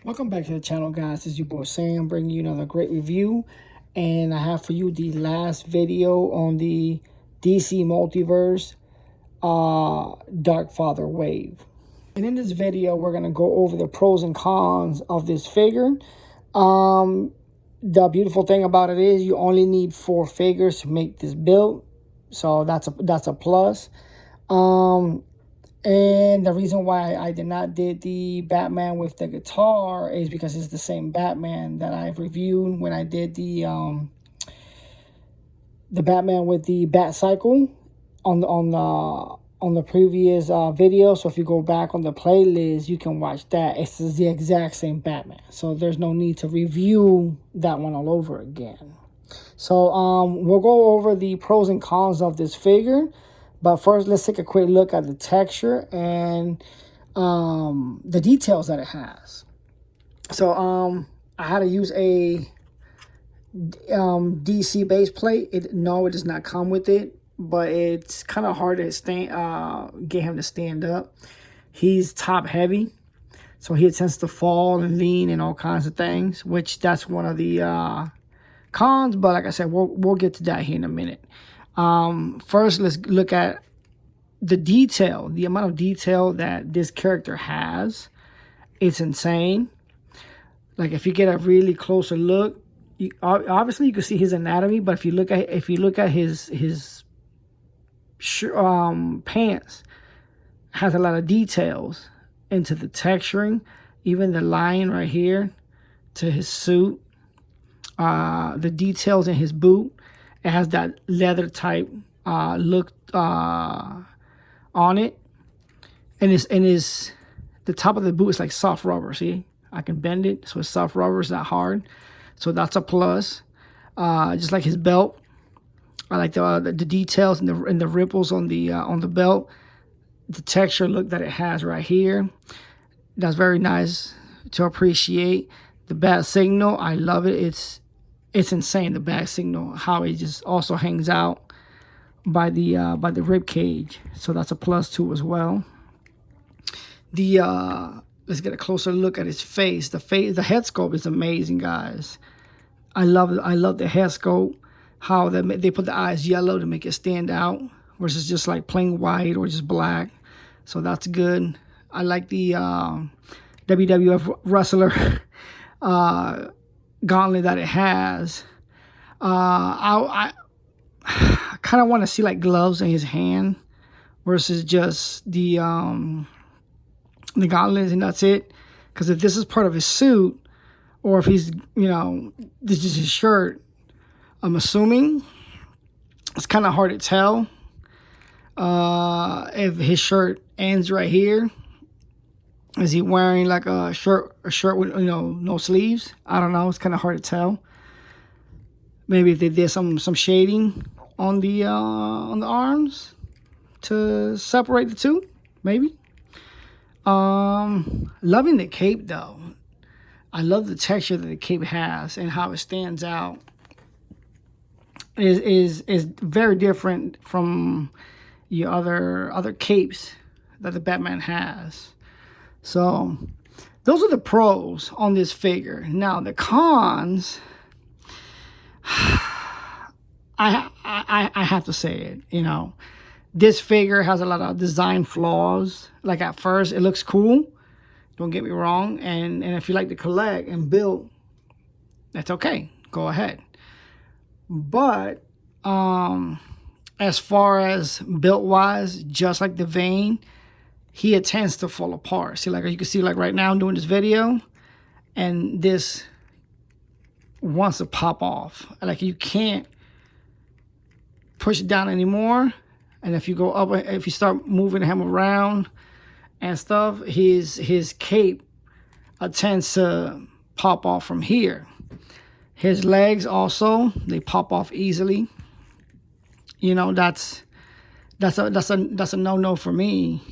Welcome back to the channel, guys. This is your boy Sam, bringing you another great review. And I have for you the last video on the DC Multiverse DARKFATHER wave. And in this video, we're going to go over the pros and cons of this figure. The beautiful thing about it is you only need 4 figures to make this build. So that's a plus. And the reason why I did not did the Batman with the guitar is because it's the same Batman that I've reviewed when I did the Batman with the Bat Cycle on the previous video. So if you go back on the playlist, you can watch that. It's the exact same Batman. So there's no need to review that one all over again. So we'll go over the pros and cons of this figure. But first, let's take a quick look at the texture and the details that it has. So I had to use a DC base plate. No, it does not come with it, but it's kind of hard to get him to stand up. He's top heavy, so he tends to fall and lean and all kinds of things, which that's one of the cons. But like I said, we'll get to that here in a minute. First, let's look at the detail, the amount of detail that this character has. It's insane. Like if you get a really closer look, obviously you can see his anatomy, but if you look at his pants, has a lot of details into the texturing, even the line right here to his suit, the details in his boot. It has that leather type look on it, and the top of the boot is like soft rubber. See, I can bend it, so it's soft rubber. It's not hard, so that's a plus. Just like his belt, I like the details and the ripples on the belt, the texture look that it has right here. That's very nice to appreciate. The bat signal, I love it. It's insane, the back signal, how it just also hangs out by the rib cage. So that's a plus too as well. Let's get a closer look at his face. The head sculpt is amazing, guys. I love the head sculpt. How they put the eyes yellow to make it stand out, versus just like plain white or just black. So that's good. I like the WWF wrestler gauntlet that it has. I kind of want to see like gloves in his hand versus just the gauntlets and that's it. Because if this is part of his suit, or if he's, this is his shirt, I'm assuming it's kind of hard to tell if his shirt ends right here. Is he wearing like a shirt with no sleeves? I don't know. It's kind of hard to tell. Maybe if they did some shading on the arms to separate the two, maybe. Loving the cape though. I love the texture that the cape has and how it stands out. Is very different from your other capes that the Batman has. So those are the pros on this figure. Now the cons, I have to say it, this figure has a lot of design flaws. Like at first it looks cool, don't get me wrong, and if you like to collect and build, that's okay, go ahead. But as far as built wise, just like the vein, he tends to fall apart. See, like you can see, like right now I'm doing this video, and this wants to pop off. Like you can't push it down anymore. And if you go up, if you start moving him around and stuff, his cape tends to pop off from here. His legs also, they pop off easily. That's a no-no for me,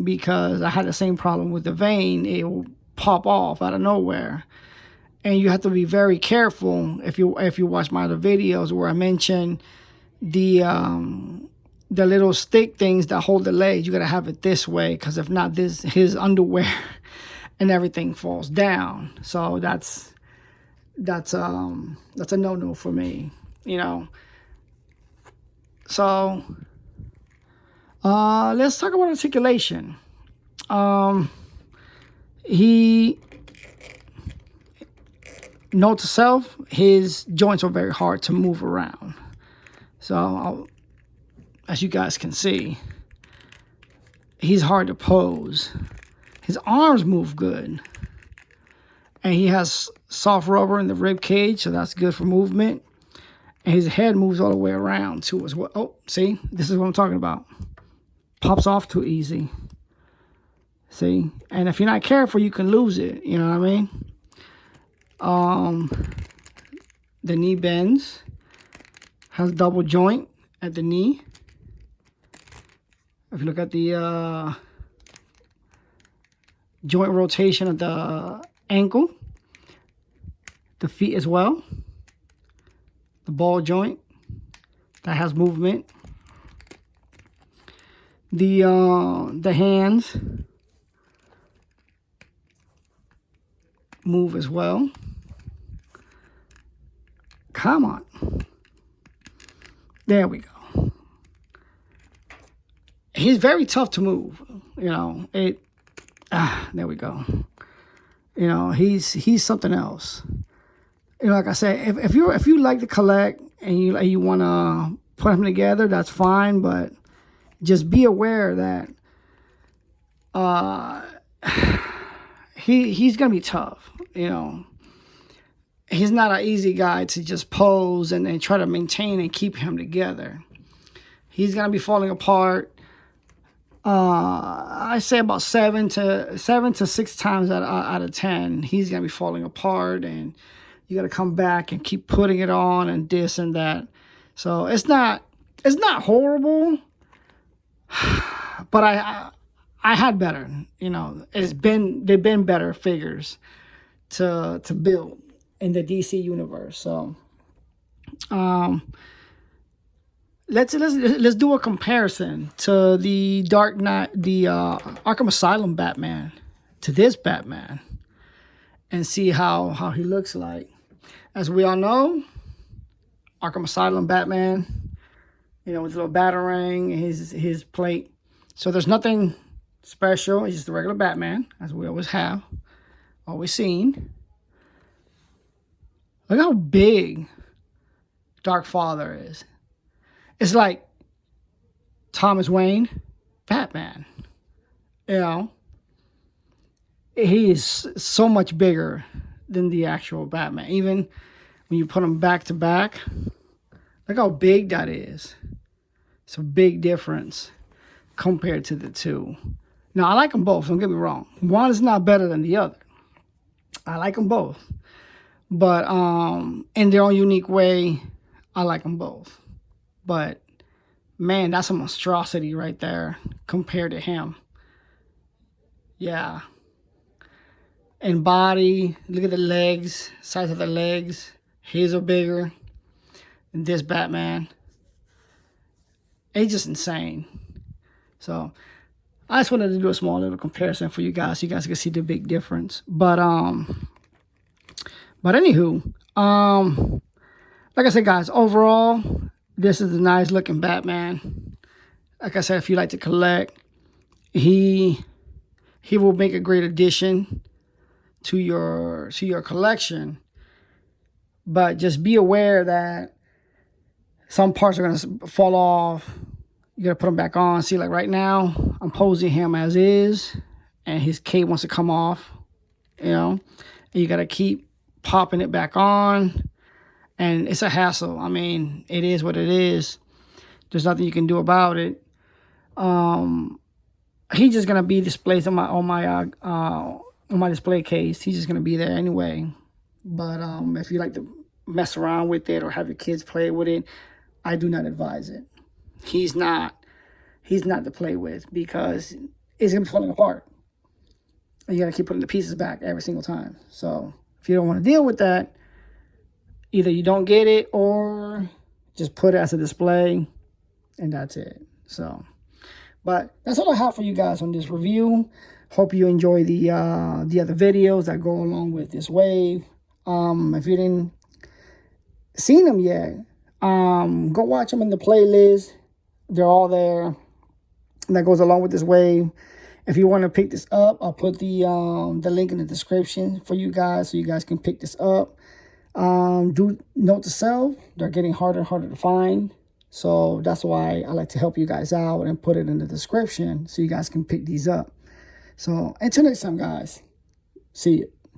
because I had the same problem with the vein. It will pop off out of nowhere, and you have to be very careful if you watch my other videos where I mention the little stick things that hold the legs. You gotta have it this way, because if not, his underwear and everything falls down. So that's a no-no for me, you know. So let's talk about articulation. He, note to self, his joints are very hard to move around. So as you guys can see, he's hard to pose. His arms move good, and he has soft rubber in the rib cage, so that's good for movement. And his head moves all the way around too as well. Oh, see, this is what I'm talking about. Pops off too easy. See, and if you're not careful, you can lose it. You know what I mean? The knee bends. Has double joint at the knee. If you look at the joint rotation of the ankle, the feet as well, the ball joint that has movement, the hands move as well. Come on, there we go. He's very tough to move, you know. There we go. You know, he's something else. You know, like I said, if you like to collect and you want to put them together, that's fine. But just be aware that he's gonna be tough. You know, he's not an easy guy to just pose and try to maintain and keep him together. He's gonna be falling apart. I say about 7 to 6 times out of 10, he's gonna be falling apart, and you gotta come back and keep putting it on and this and that. So it's not horrible, but I had better. You know, they've been better figures to build in the DC universe. So let's do a comparison to the Dark Knight, the Arkham Asylum Batman, to this Batman, and see how he looks like. As we all know, Arkham Asylum Batman, you know, with a little batarang and his plate. So there's nothing special. It's just the regular Batman, as we always have, always seen. Look how big DARKFATHER is. It's like Thomas Wayne, Batman. You know, he is so much bigger than the actual Batman. Even when you put them back to back, look how big that is. It's a big difference compared to the two. Now, I like them both, don't get me wrong. One is not better than the other. I like them both. But in their own unique way, I like them both. But, man, that's a monstrosity right there compared to him. Yeah. And body, look at the legs, size of the legs. His are bigger than this Batman. It's just insane. So, I just wanted to do a small little comparison for you guys, so you guys can see the big difference. But anywho, like I said, guys, overall, this is a nice looking Batman. Like I said, if you like to collect, he will make a great addition to your collection. But just be aware that some parts are going to fall off. You got to put them back on. See, like right now, I'm posing him as is, and his cape wants to come off, you know. And you got to keep popping it back on, and it's a hassle. I mean, it is what it is. There's nothing you can do about it. He's just going to be displayed on my display case. He's just going to be there anyway. But if you like to mess around with it or have your kids play with it, I do not advise it. He's not to play with, because it's going to be falling apart. And you got to keep putting the pieces back every single time. So if you don't want to deal with that, either you don't get it or just put it as a display, and that's it. So, but that's all I have for you guys on this review. Hope you enjoy the other videos that go along with this wave. If you didn't seen them yet, go watch them in the playlist. They're all there. That goes along with this wave. If you want to pick this up, I'll put the link in the description for you guys, so you guys can pick this up. Do note to self, they're getting harder and harder to find. So that's why I like to help you guys out and put it in the description so you guys can pick these up. So until next time, guys, see you.